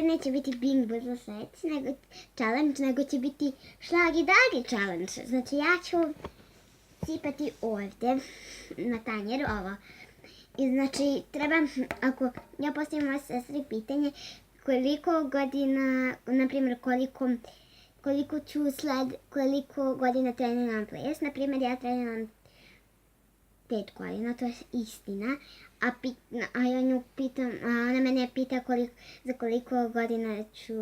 vidite, neće biti Bing Brzo Sec, nego će biti Šlag i Dagi challenge. Znači ja ću sipati ovdje na tanjer ovo. I znači ako ja postavim mojoj sestri pitanje koliko godina, na primjer koliko godina treniram ples, na primjer ja treniram 5 godina, to je istina, a ja nju pitam, a ona mene pita za koliko godina ću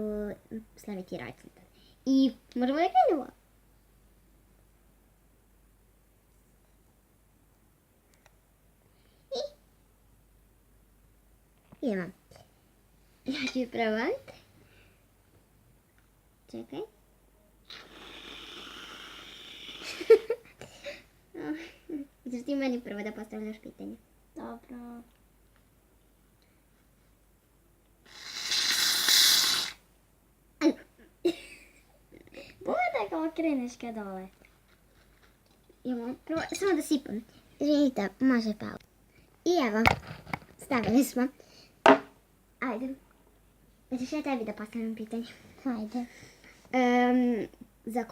slaviti rođendan. I možemo da krenemo. Idemo. Ja ću probat. Čekaj. Ćeš ti meni prvo da postavljaš pitanje. Dobro. Pogledaj kako kreneš kad dole. Prvo, samo da sipam. Izvinite, može pao. I evo, stavili smo. Ajde. Hoćeš ja tebi da postavim pitanje? Hajde. Za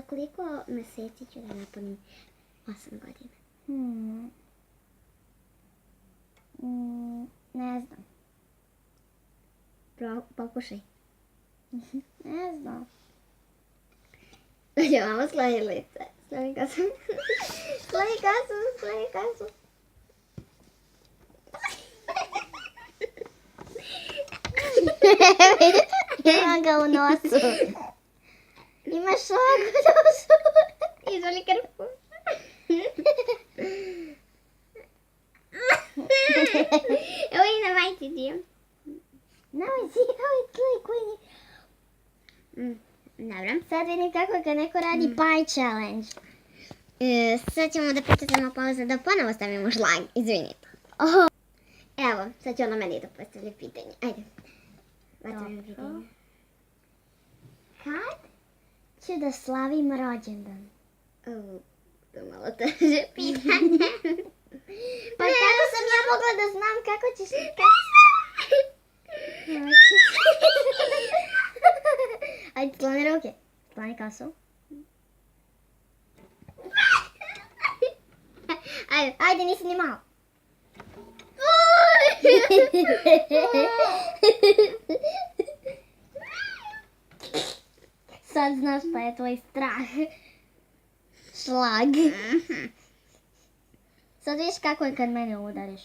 koliko mjeseci ću da napunim 8 godina? Ne znam. Pokušaj. Ne znam. Dođe mama, slavi lice. Slavi kasu. Slavi kasu. Imam ga u nosu. Imaš šlag u nosu. Izvoli krpu. Evo i na majci dio. Nemoj si, ovaj tlej koji ni... Dobro. Sad vidim kako ga neko radi pie challenge. Sad ćemo da pričamo pauze da ponovo stavimo šlag. Izvinite. Evo, sad će ona meni da postavlja pitanje. Ajde. Dobro. Kad ću da slavim rođendan? To je malo teže pitanje. Pa kako sam ja mogla da znam kako ćeš... Ajde, skloni ruke. Skloni kasu. Ajde, nisi ni malo. Sad znaš šta je tvoj strah. Šlag. Sad vidiš kako je kad mene udariš.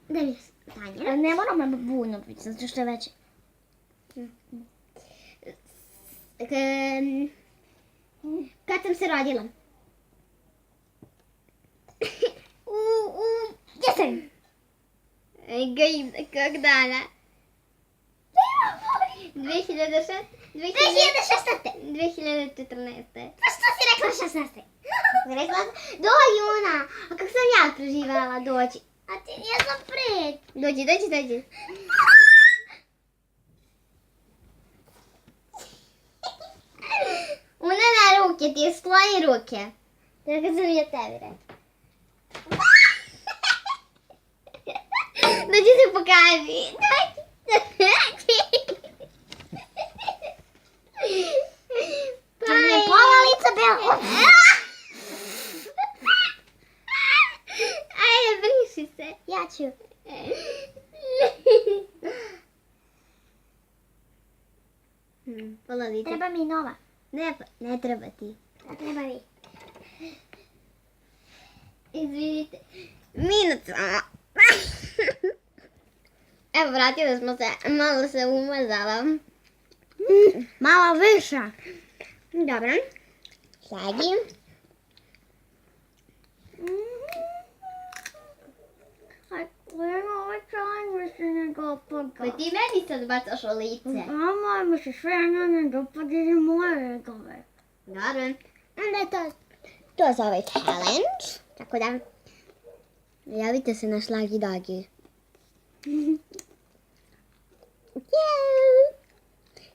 Da mi tanjera. Ne moram me budno biti, zato što je veće. Kad sam se rodila? Jesen! Kog dana? 2016. 2014. Pa što si rekla 16? Rekla do juna. A kako sam ja preživala doći? A ti nije za pred. Dođi. Una na ruke, ti skloni ruke. Tako sam ja tebi rekla. Dođi se pokaži. To mi je pola lica belo. Ajde, briši se. Ja ću. Pola lica. Treba mi nova. Ne treba ti. A treba mi. Izvinite. Minut samo. Evo, vratili smo se. Malo se umazala. Malo više. Dobro. Slagi. Ovaj član mi se ne dopada. Pa ti meni sad bacaš o lice. Mama mi se sve ne dopada i moje regove. Dobro. Onda je to za ovaj challenge. Tako da, javite se na Šlagi Dagi.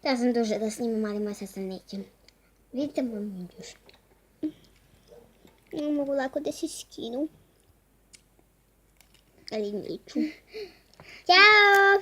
Ja sam duže da snimam, ali moja sestra neće. Vidite moj minjuš. Ne mogu lako da se skinu. Ali neću. Ćao!